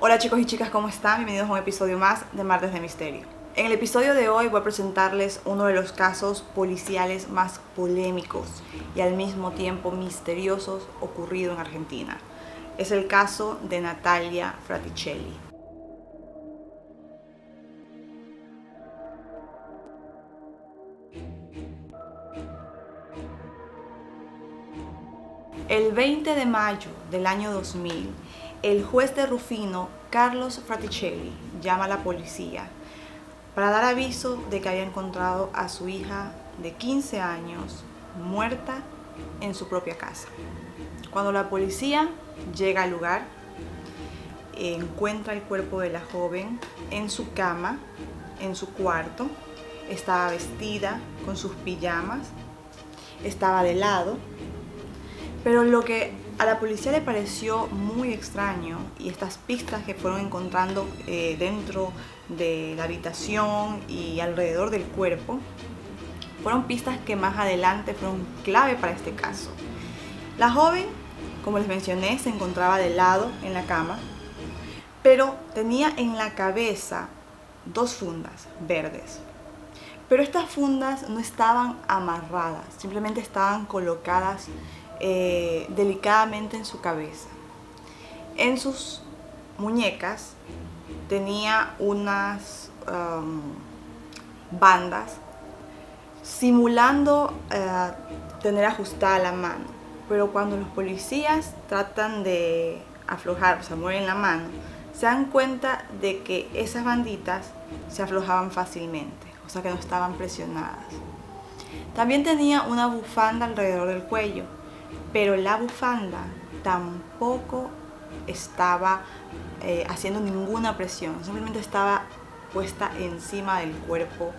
Hola chicos y chicas, ¿cómo están? Bienvenidos a un episodio más de Martes de Misterio. En el episodio de hoy voy a presentarles uno de los casos policiales más polémicos y al mismo tiempo misteriosos ocurrido en Argentina. Es el caso de Natalia Fraticelli. El 20 de mayo del año 2000, el juez de Rufino, Carlos Fraticelli, llama a la policía para dar aviso de que había encontrado a su hija de 15 años muerta en su propia casa. Cuando la policía llega al lugar, encuentra el cuerpo de la joven en su cama, en su cuarto. Estaba vestida con sus pijamas, estaba de lado. Pero lo que a la policía le pareció muy extraño, y estas pistas que fueron encontrando dentro de la habitación y alrededor del cuerpo, fueron pistas que más adelante fueron clave para este caso. La joven, como les mencioné, se encontraba de lado en la cama, pero tenía en la cabeza dos fundas verdes. Pero estas fundas no estaban amarradas, simplemente estaban colocadas delicadamente en su cabeza. En sus muñecas tenía unas bandas simulando tener ajustada la mano, pero cuando los policías tratan de aflojar, o sea, mueven la mano, se dan cuenta de que esas banditas se aflojaban fácilmente, o sea que no estaban presionadas. También tenía una bufanda alrededor del cuello, pero la bufanda tampoco estaba haciendo ninguna presión, simplemente estaba puesta encima del cuerpo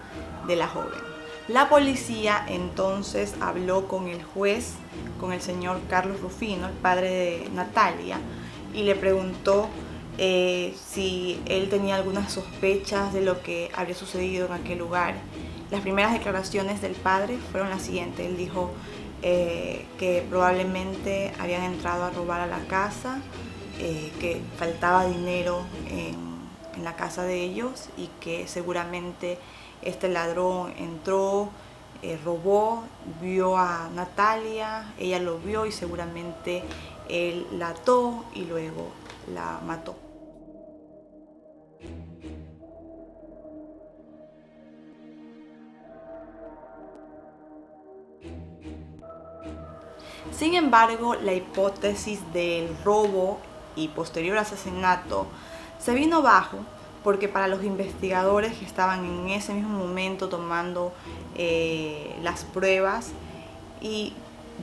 de la joven. La policía entonces habló con el juez, con el señor Carlos Rufino, el padre de Natalia, y le preguntó si él tenía algunas sospechas de lo que había sucedido en aquel lugar. Las primeras declaraciones del padre fueron las siguientes. Él dijo que probablemente habían entrado a robar a la casa, que faltaba dinero en la casa de ellos y que seguramente este ladrón entró, robó, vio a Natalia, ella lo vio y seguramente él la ató y luego la mató. Sin embargo, la hipótesis del robo y posterior asesinato se vino abajo porque para los investigadores que estaban en ese mismo momento tomando las pruebas y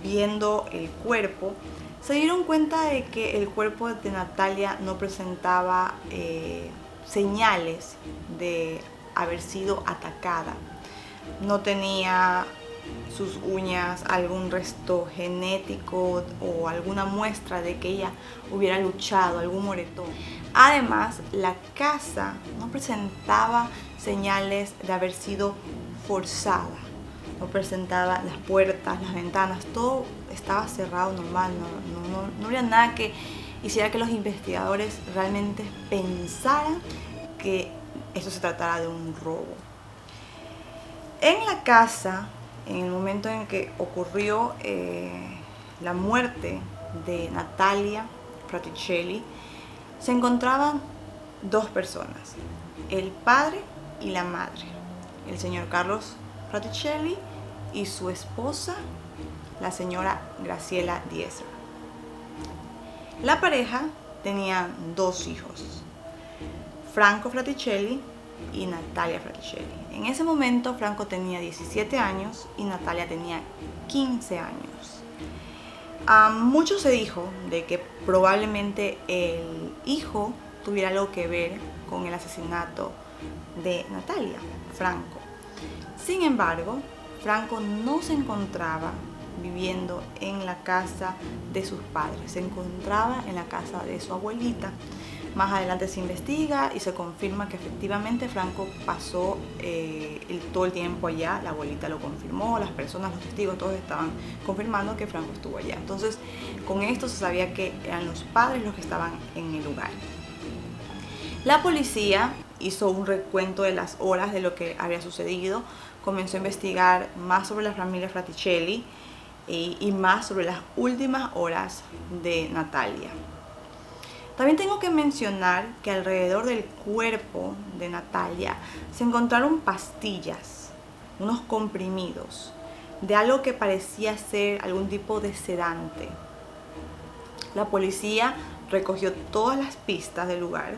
viendo el cuerpo, se dieron cuenta de que el cuerpo de Natalia no presentaba señales de haber sido atacada. No tenía sus uñas algún resto genético o alguna muestra de que ella hubiera luchado, algún moretón. Además, la casa no presentaba señales de haber sido forzada. No presentaba las puertas, las ventanas, todo estaba cerrado normal, no había nada que hiciera que los investigadores realmente pensaran que esto se tratara de un robo. En la casa, en el momento en que ocurrió la muerte de Natalia Fraticelli, se encontraban dos personas, el padre y la madre, el señor Carlos Fraticelli y su esposa, la señora Graciela Dieser. La pareja tenía dos hijos, Franco Fraticelli y Natalia Fraticelli. En ese momento Franco tenía 17 años y Natalia tenía 15 años. Mucho se dijo de que probablemente el hijo tuviera algo que ver con el asesinato de Natalia, Franco. Sin embargo, Franco no se encontraba viviendo en la casa de sus padres, se encontraba en la casa de su abuelita. Más adelante se investiga y se confirma que efectivamente Franco pasó todo el tiempo allá. La abuelita lo confirmó, las personas, los testigos, todos estaban confirmando que Franco estuvo allá. Entonces, con esto se sabía que eran los padres los que estaban en el lugar. La policía hizo un recuento de las horas de lo que había sucedido, comenzó a investigar más sobre la familia Fraticelli y más sobre las últimas horas de Natalia. También tengo que mencionar que alrededor del cuerpo de Natalia se encontraron pastillas, unos comprimidos, de algo que parecía ser algún tipo de sedante. La policía recogió todas las pistas del lugar,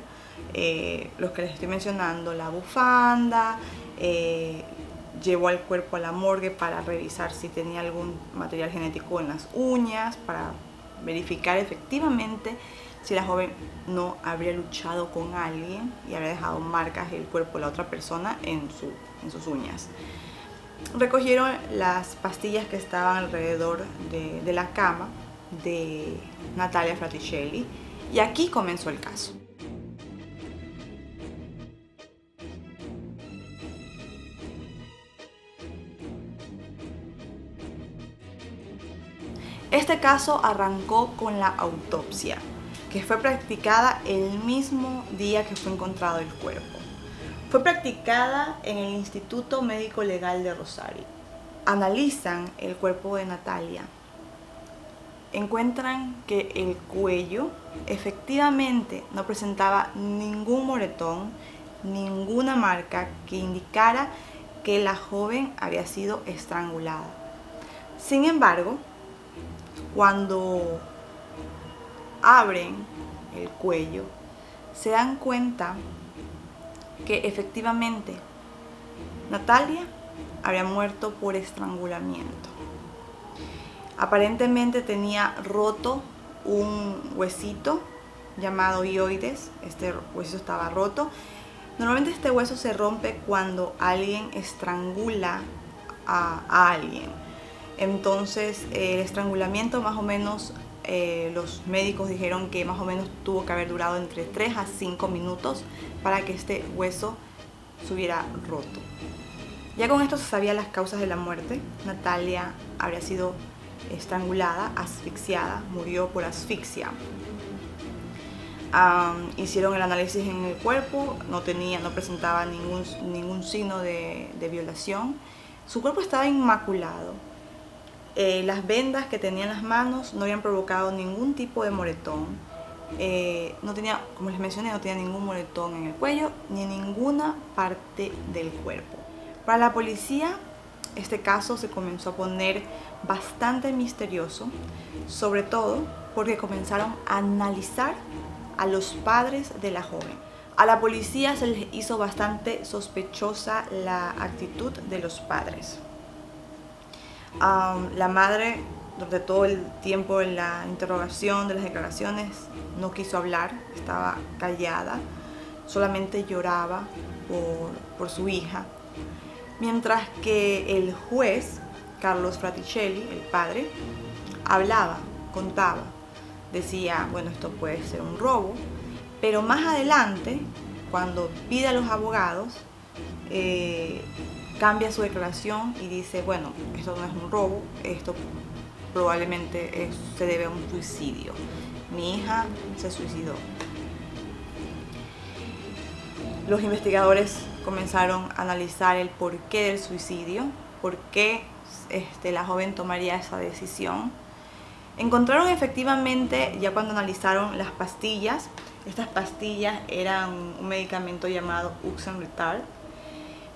los que les estoy mencionando, la bufanda, llevó al cuerpo a la morgue para revisar si tenía algún material genético en las uñas, para verificar efectivamente si la joven no habría luchado con alguien y habría dejado marcas del cuerpo de la otra persona en sus uñas. Recogieron las pastillas que estaban alrededor de la cama de Natalia Fraticelli y aquí comenzó el caso. Este caso arrancó con la autopsia, que fue practicada el mismo día que fue encontrado el cuerpo. Fue practicada en el Instituto Médico Legal de Rosario. Analizan el cuerpo de Natalia. Encuentran que el cuello efectivamente no presentaba ningún moretón, ninguna marca que indicara que la joven había sido estrangulada. Sin embargo, cuando abren el cuello, se dan cuenta que efectivamente Natalia había muerto por estrangulamiento. Aparentemente tenía roto un huesito llamado hioides. Este hueso estaba roto. Normalmente este hueso se rompe cuando alguien estrangula a alguien. Entonces el estrangulamiento más o menos, los médicos dijeron que más o menos tuvo que haber durado entre 3 a 5 minutos para que este hueso se hubiera roto. Ya con esto se sabían las causas de la muerte. Natalia habría sido estrangulada, asfixiada, murió por asfixia. Hicieron el análisis en el cuerpo, no presentaba ningún signo de violación. Su cuerpo estaba inmaculado. Las vendas que tenía en las manos no habían provocado ningún tipo de moretón. No tenía, como les mencioné, no tenía ningún moretón en el cuello ni en ninguna parte del cuerpo. Para la policía, este caso se comenzó a poner bastante misterioso, sobre todo porque comenzaron a analizar a los padres de la joven. A la policía se les hizo bastante sospechosa la actitud de los padres. La madre, durante todo el tiempo de la interrogación, de las declaraciones, no quiso hablar, estaba callada, solamente lloraba por su hija. Mientras que el juez, Carlos Fraticelli, el padre, hablaba, contaba, decía, bueno, esto puede ser un robo, pero más adelante, cuando pide a los abogados, cambia su declaración y dice, bueno, esto no es un robo, esto probablemente se debe a un suicidio. Mi hija se suicidó. Los investigadores comenzaron a analizar el porqué del suicidio, por qué la joven tomaría esa decisión. Encontraron efectivamente, ya cuando analizaron las pastillas, estas pastillas eran un medicamento llamado Uxan-Retard,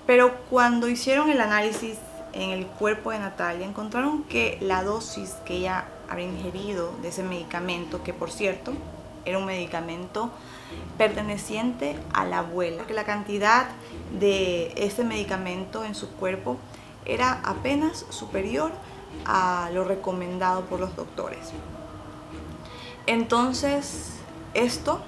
pero cuando hicieron el análisis en el cuerpo de Natalia, encontraron que la dosis que ella había ingerido de ese medicamento, que por cierto era un medicamento perteneciente a la abuela, que la cantidad de ese medicamento en su cuerpo era apenas superior a lo recomendado por los doctores. Entonces, esto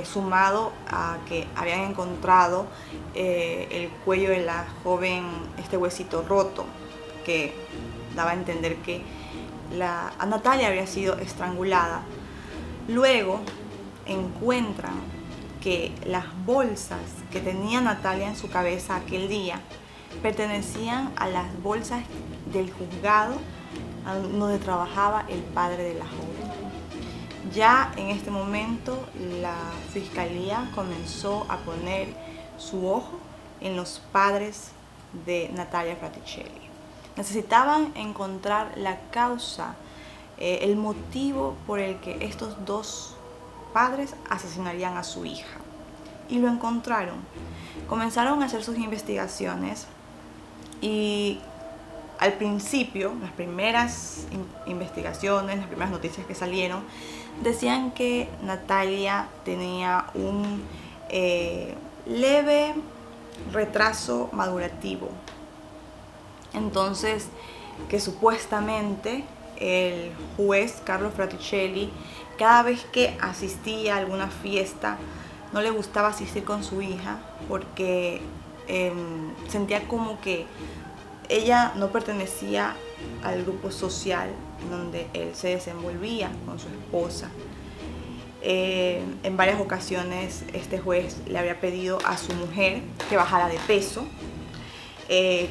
sumado a que habían encontrado el cuello de la joven, este huesito roto, que daba a entender que a Natalia había sido estrangulada. Luego encuentran que las bolsas que tenía Natalia en su cabeza aquel día pertenecían a las bolsas del juzgado donde trabajaba el padre de la joven. Ya en este momento la fiscalía comenzó a poner su ojo en los padres de Natalia Fraticelli. Necesitaban encontrar la causa, el motivo por el que estos dos padres asesinarían a su hija. Y lo encontraron. Comenzaron a hacer sus investigaciones y al principio, las primeras investigaciones, las primeras noticias que salieron, decían que Natalia tenía un leve retraso madurativo. Entonces, que supuestamente el juez Carlo Fraticelli, cada vez que asistía a alguna fiesta, no le gustaba asistir con su hija porque sentía como que ella no pertenecía al grupo social donde él se desenvolvía con su esposa. En varias ocasiones este juez le había pedido a su mujer que bajara de peso.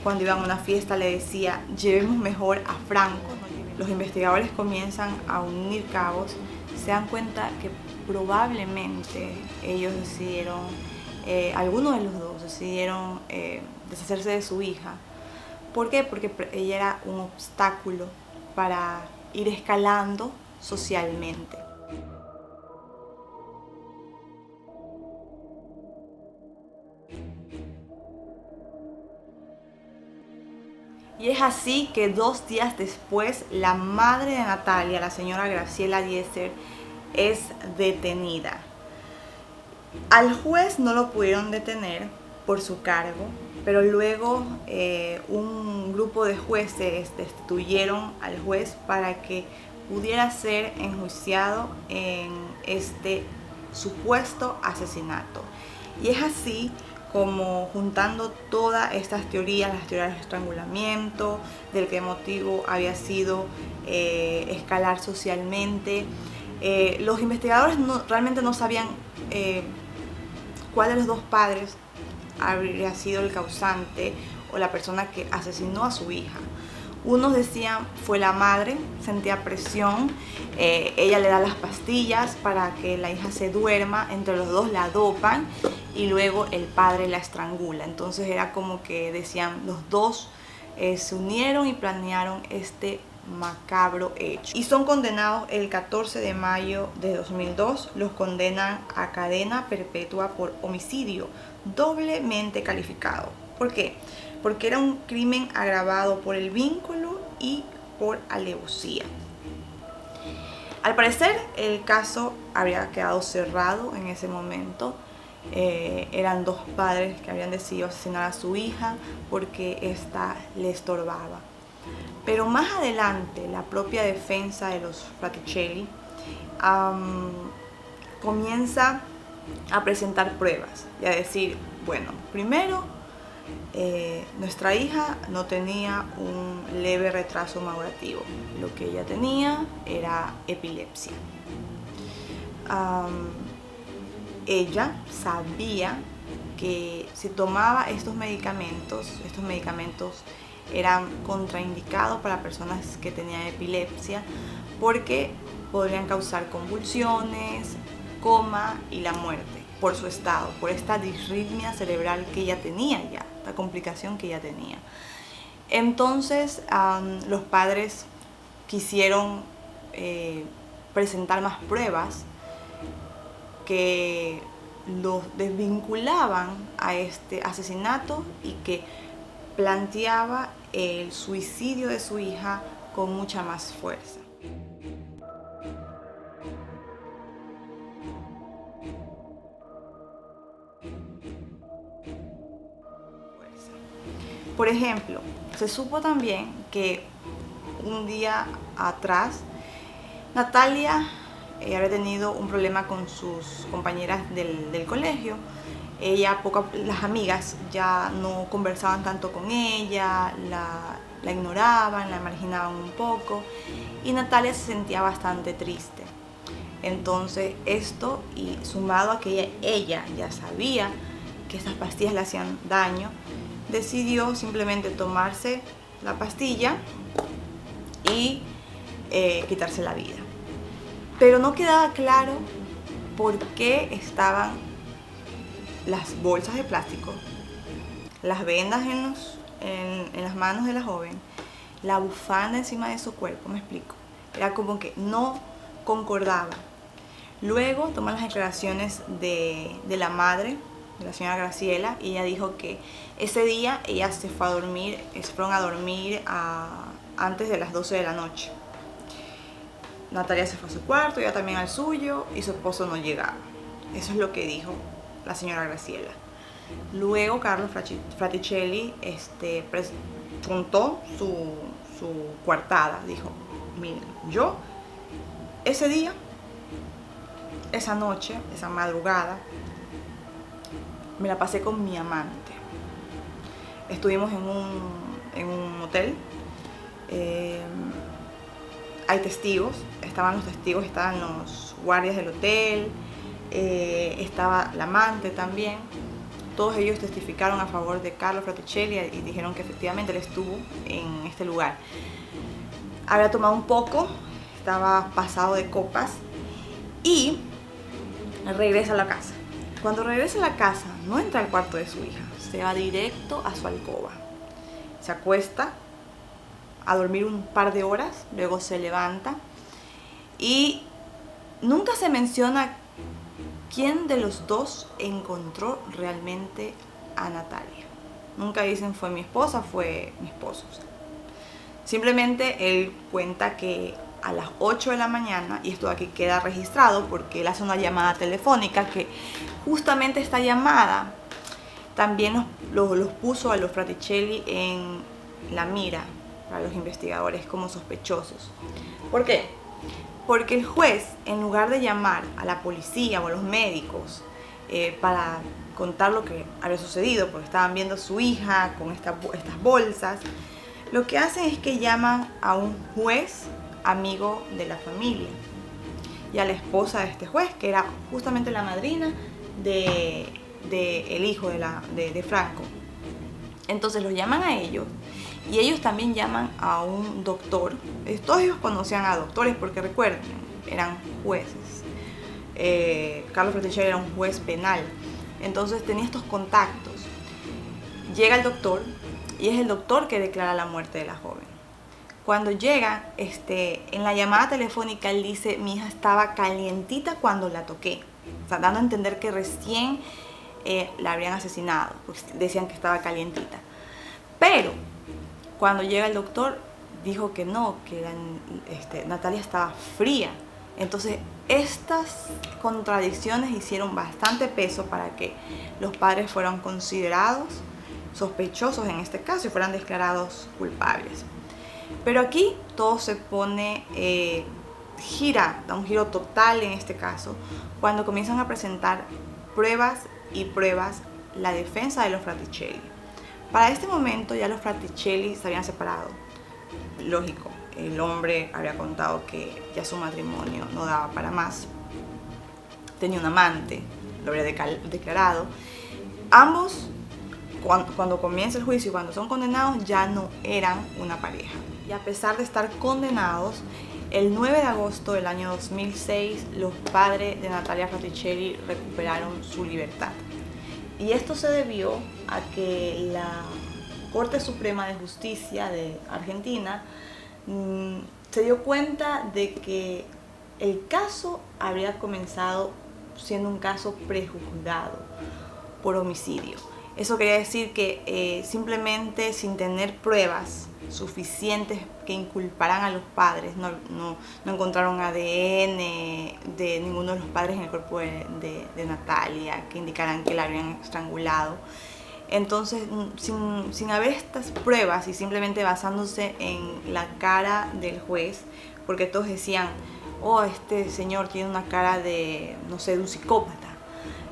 Cuando iban a una fiesta le decía, llevemos mejor a Franco. Los investigadores comienzan a unir cabos, se dan cuenta que probablemente ellos decidieron, algunos de los dos decidieron deshacerse de su hija. ¿Por qué? Porque ella era un obstáculo para ir escalando socialmente. Y es así que 2 días después, la madre de Natalia, la señora Graciela Dieser, es detenida. Al juez no lo pudieron detener por su cargo, pero luego un grupo de jueces destituyeron al juez para que pudiera ser enjuiciado en este supuesto asesinato. Y es así como, juntando todas estas teorías, las teorías del estrangulamiento, del que motivo había sido escalar socialmente, los investigadores realmente no sabían cuál de los dos padres habría sido el causante o la persona que asesinó a su hija. Unos decían fue la madre, sentía presión, ella le da las pastillas para que la hija se duerma, entre los dos la dopan y luego el padre la estrangula. Entonces era como que decían los dos se unieron y planearon este macabro hecho. Y son condenados el 14 de mayo de 2002, los condenan a cadena perpetua por homicidio doblemente calificado. ¿Por qué? Porque era un crimen agravado por el vínculo y por alevosía. Al parecer el caso habría quedado cerrado en ese momento. Eran dos padres que habían decidido asesinar a su hija porque ésta le estorbaba. Pero más adelante la propia defensa de los Fraticelli comienza a presentar pruebas y a decir, bueno, primero, nuestra hija no tenía un leve retraso madurativo, lo que ella tenía era epilepsia. Ella sabía que si tomaba estos medicamentos eran contraindicados para personas que tenían epilepsia porque podrían causar convulsiones, coma y la muerte por su estado, por esta disritmia cerebral que ella tenía ya, esta complicación que ella tenía. Entonces los padres quisieron presentar más pruebas que los desvinculaban a este asesinato y que planteaba el suicidio de su hija con mucha más fuerza. Por ejemplo, se supo también que un día atrás Natalia había tenido un problema con sus compañeras del colegio. Las amigas ya no conversaban tanto con ella, la ignoraban, la marginaban un poco y Natalia se sentía bastante triste. Entonces esto, y sumado a que ella ya sabía que estas pastillas le hacían daño, decidió simplemente tomarse la pastilla y quitarse la vida. pero no quedaba claro por qué estaban las bolsas de plástico, las vendas en las manos de la joven, la bufanda encima de su cuerpo, me explico. Era como que no concordaba. Luego toman las declaraciones de la madre, de la señora Graciela, y ella dijo que ese día ellas se fueron a dormir antes de las 12 de la noche. Natalia se fue a su cuarto, ella también al suyo, y su esposo no llegaba. Eso es lo que dijo la señora Graciela. Luego Carlo Fraticelli contó su coartada. Dijo, miren, yo ese día, esa noche, esa madrugada, me la pasé con mi amante. Estuvimos en un hotel. Hay testigos, estaban los guardias del hotel, estaba la amante también. Todos ellos testificaron a favor de Carlo Fraticelli y dijeron que efectivamente él estuvo en este lugar. Había tomado un poco, estaba pasado de copas y regresa a la casa. Cuando regresa a la casa, no entra al cuarto de su hija, se va directo a su alcoba. Se acuesta a dormir un par de horas, luego se levanta y nunca se menciona quién de los dos encontró realmente a Natalia. Nunca dicen fue mi esposa, fue mi esposo. Simplemente él cuenta que a las 8 de la mañana, y esto aquí queda registrado porque él hace una llamada telefónica, que justamente esta llamada también los puso a los Fraticelli en la mira para los investigadores como sospechosos. ¿Por qué? Porque el juez, en lugar de llamar a la policía o a los médicos para contar lo que había sucedido, porque estaban viendo a su hija con estas bolsas, lo que hacen es que llaman a un juez amigo de la familia y a la esposa de este juez, que era justamente la madrina del hijo de Franco. Entonces los llaman a ellos y ellos también llaman a un doctor. Todos ellos conocían a doctores porque recuerden, eran jueces. Carlo Fraticelli era un juez penal, entonces tenía estos contactos. Llega el doctor y es el doctor que declara la muerte de la joven. Cuando llega, en la llamada telefónica él dice, mi hija estaba calientita cuando la toqué, o sea, dando a entender que recién la habrían asesinado, pues decían que estaba calientita. Pero cuando llega el doctor dijo que no, que Natalia estaba fría. Entonces estas contradicciones hicieron bastante peso para que los padres fueran considerados sospechosos en este caso y fueran declarados culpables. Pero aquí todo se pone, da un giro total en este caso, cuando comienzan a presentar pruebas y pruebas la defensa de los Fraticelli. Para este momento ya los Fraticelli se habían separado. Lógico, el hombre había contado que ya su matrimonio no daba para más. Tenía un amante, lo había declarado. Ambos, cuando comienza el juicio y cuando son condenados, ya no eran una pareja. Y a pesar de estar condenados, el 9 de agosto del año 2006, los padres de Natalia Fraticelli recuperaron su libertad. Y esto se debió a que la Corte Suprema de Justicia de Argentina se dio cuenta de que el caso habría comenzado siendo un caso prejuzgado por homicidio. Eso quería decir que simplemente sin tener pruebas suficientes que inculparan a los padres, no encontraron ADN de ninguno de los padres en el cuerpo de Natalia que indicaran que la habían estrangulado. Entonces, sin haber estas pruebas y simplemente basándose en la cara del juez, porque todos decían, oh, este señor tiene una cara de, no sé, de un psicópata.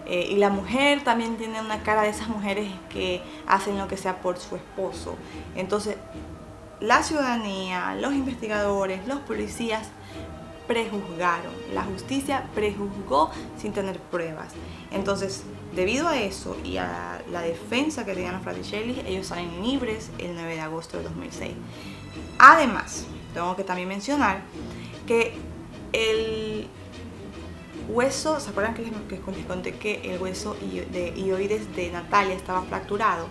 Y la mujer también tiene una cara de esas mujeres que hacen lo que sea por su esposo. Entonces, la ciudadanía, los investigadores, los policías prejuzgaron. La justicia prejuzgó sin tener pruebas. Entonces, debido a eso y a la defensa que tenían los Fraticelli, ellos salen libres el 9 de agosto de 2006. Además, tengo que también mencionar que hueso, ¿se acuerdan que les conté que el hueso de ioides de Natalia estaba fracturado?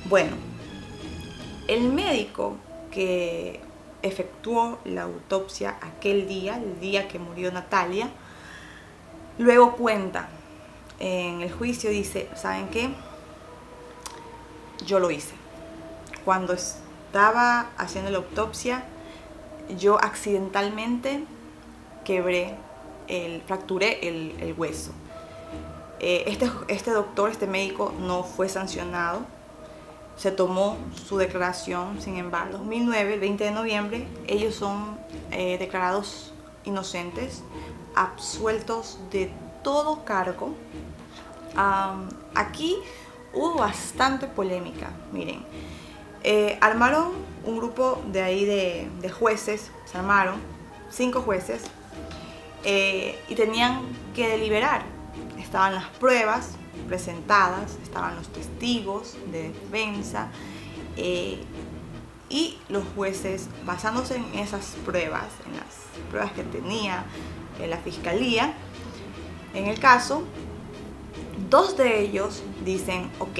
Bueno, el médico que efectuó la autopsia aquel día, el día que murió Natalia, luego cuenta en el juicio, dice, ¿saben qué? Yo lo hice. Cuando estaba haciendo la autopsia, yo accidentalmente fracturé el hueso. Este doctor, este médico, no fue sancionado. Se tomó su declaración, sin embargo, en 2009, el 20 de noviembre, ellos son declarados inocentes, absueltos de todo cargo. Aquí hubo bastante polémica, miren. Armaron un grupo de ahí de jueces, se armaron 5 jueces y tenían que deliberar. Estaban las pruebas presentadas, estaban los testigos de defensa y los jueces, basándose en esas pruebas, en las pruebas que tenía la fiscalía, en el caso, 2 de ellos dicen, ok,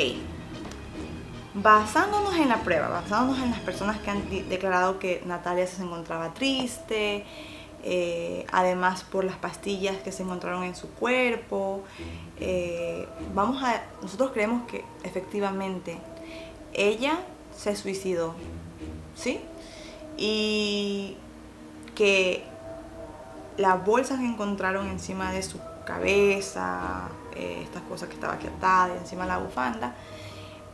basándonos en la prueba, basándonos en las personas que han declarado que Natalia se encontraba triste, además por las pastillas que se encontraron en su cuerpo, nosotros creemos que efectivamente ella se suicidó, ¿sí? Y que las bolsas que encontraron encima de su cabeza, estas cosas que estaba aquí atada encima de la bufanda,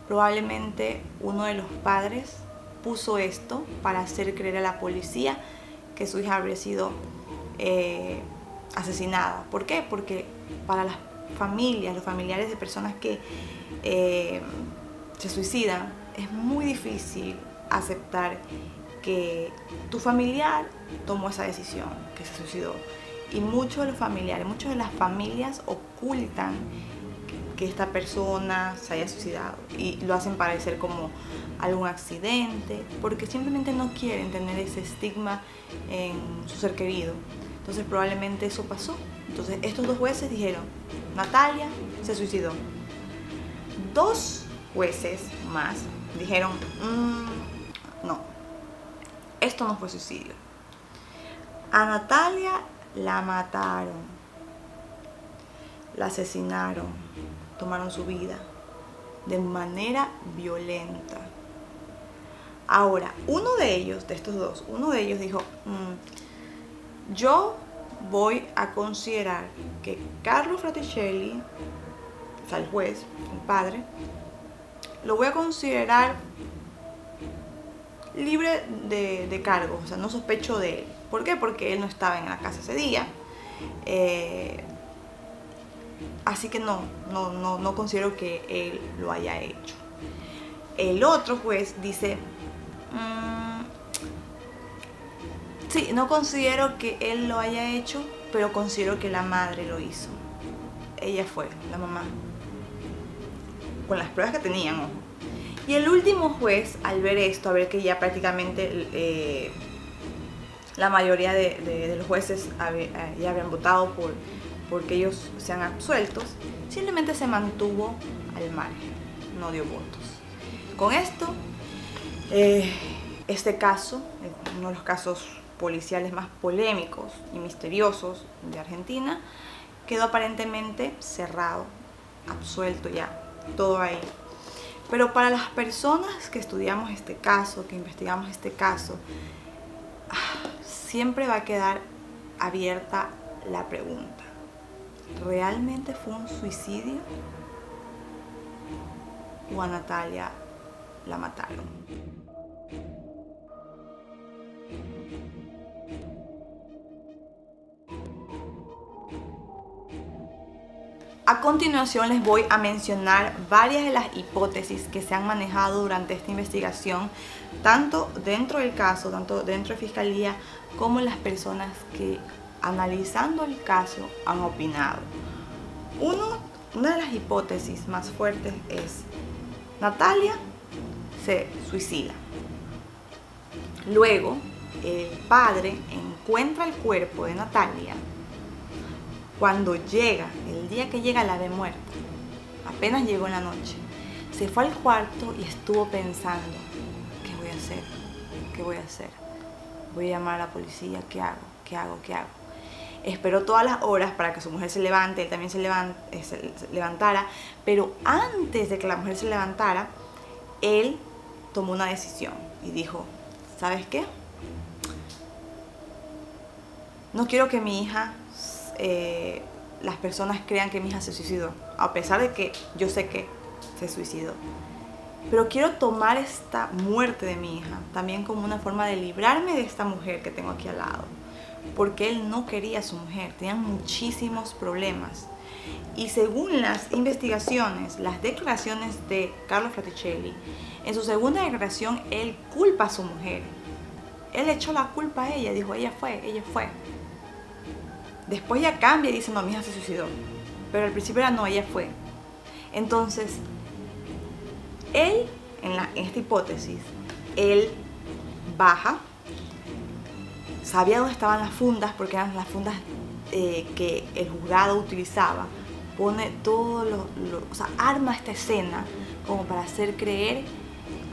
probablemente uno de los padres puso esto para hacer creer a la policía que su hija habría sido asesinada. ¿Por qué? Porque para las familias, los familiares de personas que se suicidan, es muy difícil aceptar que tu familiar tomó esa decisión, que se suicidó. Y muchos de los familiares, muchas de las familias ocultan que esta persona se haya suicidado y lo hacen parecer como algún accidente, porque simplemente no quieren tener ese estigma en su ser querido. Entonces probablemente eso pasó. Entonces estos 2 jueces dijeron, Natalia se suicidó. 2 jueces más dijeron, no, esto no fue suicidio. A Natalia la mataron, la asesinaron, tomaron su vida de manera violenta. Ahora, uno de ellos, de estos 2, uno de ellos dijo, yo voy a considerar que Carlo Fraticelli, o sea, el juez, el padre, lo voy a considerar libre de cargos, o sea, no sospecho de él. ¿Por qué? Porque él no estaba en la casa ese día. Así que no considero que él lo haya hecho. El otro juez dice, sí, no considero que él lo haya hecho, pero considero que la madre lo hizo. Ella fue, la mamá, con las pruebas que tenían, ojo. Y el último juez, al ver esto, a ver que ya prácticamente la mayoría de los jueces ya habían votado porque ellos sean absueltos, simplemente se mantuvo al margen, no dio votos. Con esto, este caso, uno de los casos policiales más polémicos y misteriosos de Argentina, quedó aparentemente cerrado, absuelto ya, todo ahí. Pero para las personas que estudiamos este caso, que investigamos este caso, siempre va a quedar abierta la pregunta: ¿realmente fue un suicidio? ¿O a Natalia la mataron? A continuación les voy a mencionar varias de las hipótesis que se han manejado durante esta investigación, tanto dentro del caso, tanto dentro de Fiscalía, como las personas que, analizando el caso, han opinado. Una de las hipótesis más fuertes es: Natalia se suicida. Luego, el padre encuentra el cuerpo de Natalia Cuando llega, el día que llega la ve muerta. Apenas llegó en la noche. Se fue al cuarto y estuvo pensando, ¿qué voy a hacer? ¿Qué voy a hacer? Voy a llamar a la policía, ¿qué hago? ¿Qué hago? ¿Qué hago? Esperó todas las horas para que su mujer se levante, él también se levantara, pero antes de que la mujer se levantara, él tomó una decisión y dijo, ¿sabes qué? No quiero que mi hija, las personas crean que mi hija se suicidó, a pesar de que yo sé que se suicidó. Pero quiero tomar esta muerte de mi hija también como una forma de librarme de esta mujer que tengo aquí al lado. Porque él no quería a su mujer, tenían muchísimos problemas. Y según las investigaciones, las declaraciones de Carlo Fraticelli, en su segunda declaración él culpa a su mujer. Él echó la culpa a ella, dijo, ella fue. Después ya cambia y dice, no, mi hija se suicidó. Pero al principio era, no, ella fue. Entonces, él, en esta hipótesis, él baja, sabía dónde estaban las fundas, porque eran las fundas que el juzgado utilizaba, pone todo o sea, arma esta escena como para hacer creer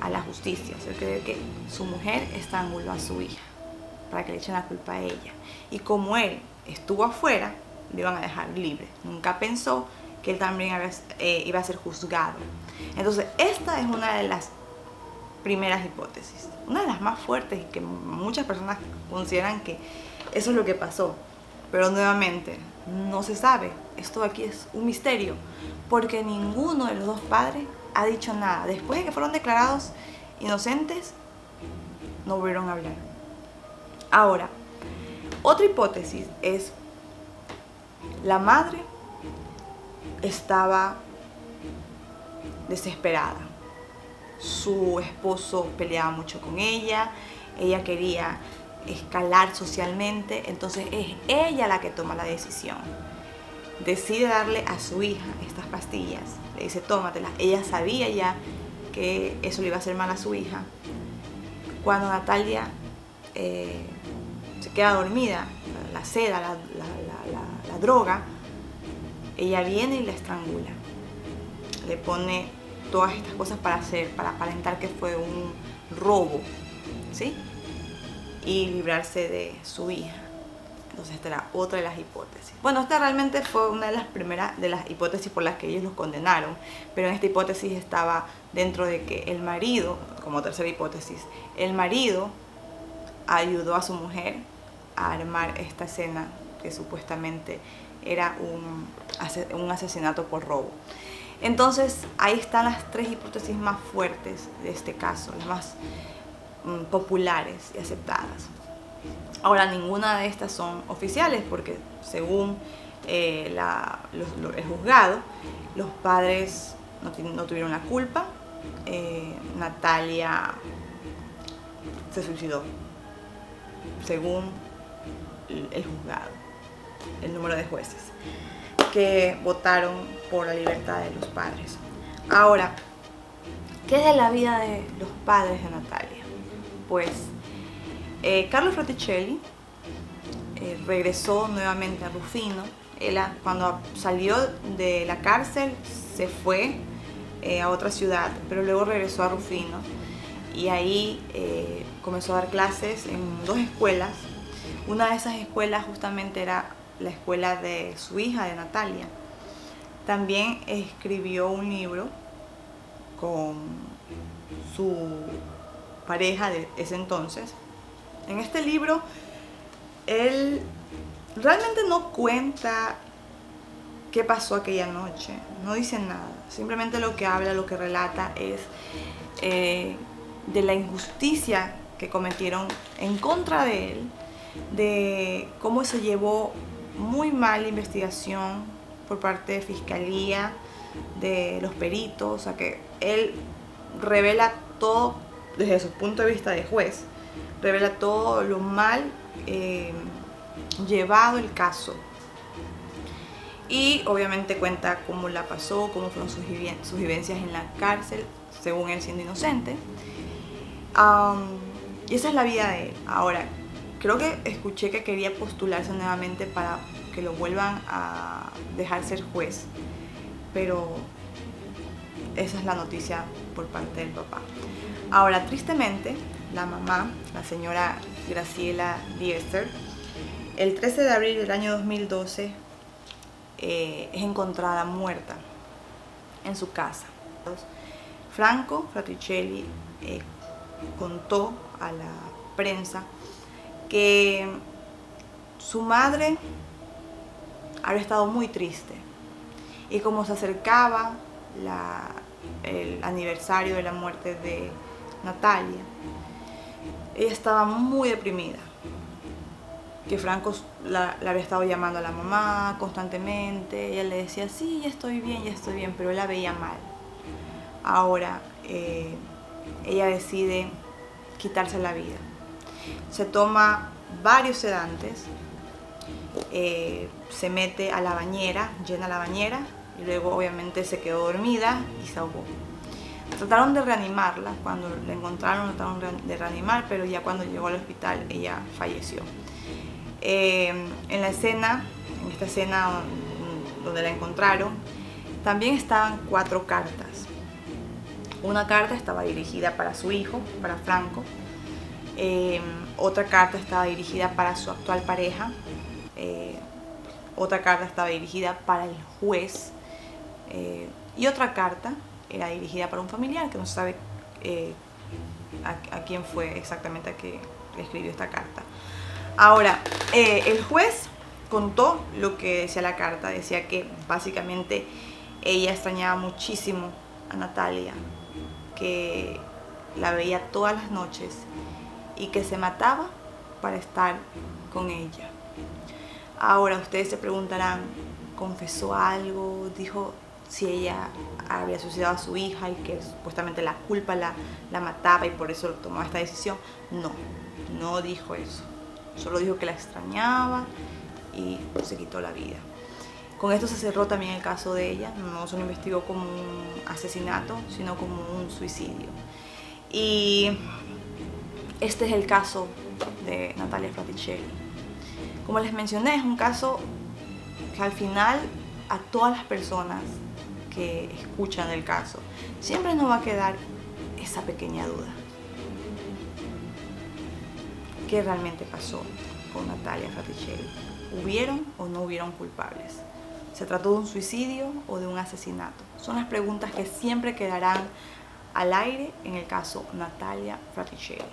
a la justicia, hacer creer que su mujer estranguló a su hija, para que le echen la culpa a ella. Y como él estuvo afuera, le iban a dejar libre. Nunca pensó que él también iba a ser juzgado. Entonces, esta es una de las primeras hipótesis, una de las más fuertes y que muchas personas consideran que eso es lo que pasó. Pero nuevamente, no se sabe. Esto aquí es un misterio, porque ninguno de los dos padres ha dicho nada. Después de que fueron declarados inocentes, no volvieron a hablar. Ahora, otra hipótesis es, la madre estaba desesperada. Su esposo peleaba mucho con ella quería escalar socialmente, entonces es ella la que toma la decisión. Decide darle a su hija estas pastillas, le dice tómatelas. Ella sabía ya que eso le iba a hacer mal a su hija. Cuando Natalia se queda dormida, la seda, la droga, ella viene y la estrangula. Le pone todas estas cosas para aparentar que fue un robo, ¿sí? Y librarse de su hija. Entonces esta era otra de las hipótesis. Bueno, esta realmente fue una de las primeras de las hipótesis por las que ellos los condenaron, pero en esta hipótesis estaba dentro de que el marido, como tercera hipótesis, el marido ayudó a su mujer a armar esta escena que supuestamente era un asesinato por robo. Entonces ahí están las tres hipótesis más fuertes de este caso, las más populares y aceptadas. Ahora, ninguna de estas son oficiales porque según el juzgado, los padres no tuvieron la culpa. Natalia se suicidó, según el juzgado, el número de jueces que votaron por la libertad de los padres. Ahora, ¿qué es de la vida de los padres de Natalia? Pues Carlo Fraticelli regresó nuevamente a Rufino. Él, cuando salió de la cárcel, se fue a otra ciudad, pero luego regresó a Rufino y ahí comenzó a dar clases en dos escuelas. Una de esas escuelas justamente era la escuela de su hija, de Natalia. También escribió un libro con su pareja de ese entonces. En este libro, él realmente no cuenta qué pasó aquella noche, no dice nada. Simplemente lo que habla, lo que relata es de la injusticia que cometieron en contra de él, de cómo se llevó muy mal la investigación por parte de Fiscalía, de los peritos. O sea que él revela todo desde su punto de vista de juez, revela todo lo mal llevado el caso. Y obviamente cuenta cómo la pasó, cómo fueron sus vivencias en la cárcel, según él siendo inocente. Y esa es la vida de él. Ahora, creo que escuché que quería postularse nuevamente para que lo vuelvan a dejar ser juez, pero esa es la noticia por parte del papá. Ahora, tristemente, la mamá, la señora Graciela Liester, el 13 de abril del año 2012 es encontrada muerta en su casa. Franco Fraticelli contó a la prensa que su madre había estado muy triste y como se acercaba el aniversario de la muerte de Natalia, ella estaba muy deprimida, que Franco la había estado llamando a la mamá constantemente, ella le decía sí, ya estoy bien, pero él la veía mal. Ahora ella decide quitarse la vida, se toma varios sedantes, se mete a la bañera, llena la bañera y luego obviamente se quedó dormida y se ahogó. Trataron de reanimarla, cuando la encontraron trataron de reanimar, pero ya cuando llegó al hospital ella falleció. En esta escena donde la encontraron, también estaban 4 cartas. Una carta estaba dirigida para su hijo, para Franco. Otra carta estaba dirigida para su actual pareja. Otra carta estaba dirigida para el juez. Y otra carta era dirigida para un familiar que no se sabe a quién fue exactamente a que le escribió esta carta. Ahora, el juez contó lo que decía la carta. Decía que básicamente ella extrañaba muchísimo a Natalia, que la veía todas las noches y que se mataba para estar con ella. Ahora ustedes se preguntarán, ¿confesó algo? ¿Dijo si ella había suicidado a su hija y que supuestamente la culpa la mataba y por eso tomó esta decisión? No dijo eso. Solo dijo que la extrañaba y se quitó la vida. Con esto se cerró también el caso de ella. No se lo investigó como un asesinato, sino como un suicidio. Y este es el caso de Natalia Fraticelli. Como les mencioné, es un caso que al final a todas las personas que escuchan el caso siempre nos va a quedar esa pequeña duda. ¿Qué realmente pasó con Natalia Fraticelli? ¿Hubieron o no hubieron culpables? ¿Se trató de un suicidio o de un asesinato? Son las preguntas que siempre quedarán al aire en el caso Natalia Fraticelli.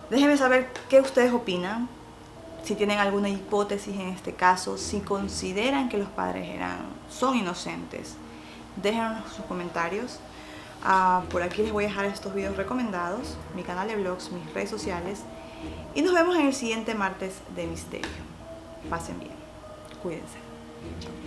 Déjenme saber qué ustedes opinan, si tienen alguna hipótesis en este caso, si consideran que los padres son inocentes. Déjenos sus comentarios. Por aquí les voy a dejar estos videos recomendados, mi canal de vlogs, mis redes sociales, y nos vemos en el siguiente martes de misterio. Pasen bien, cuídense. Chao.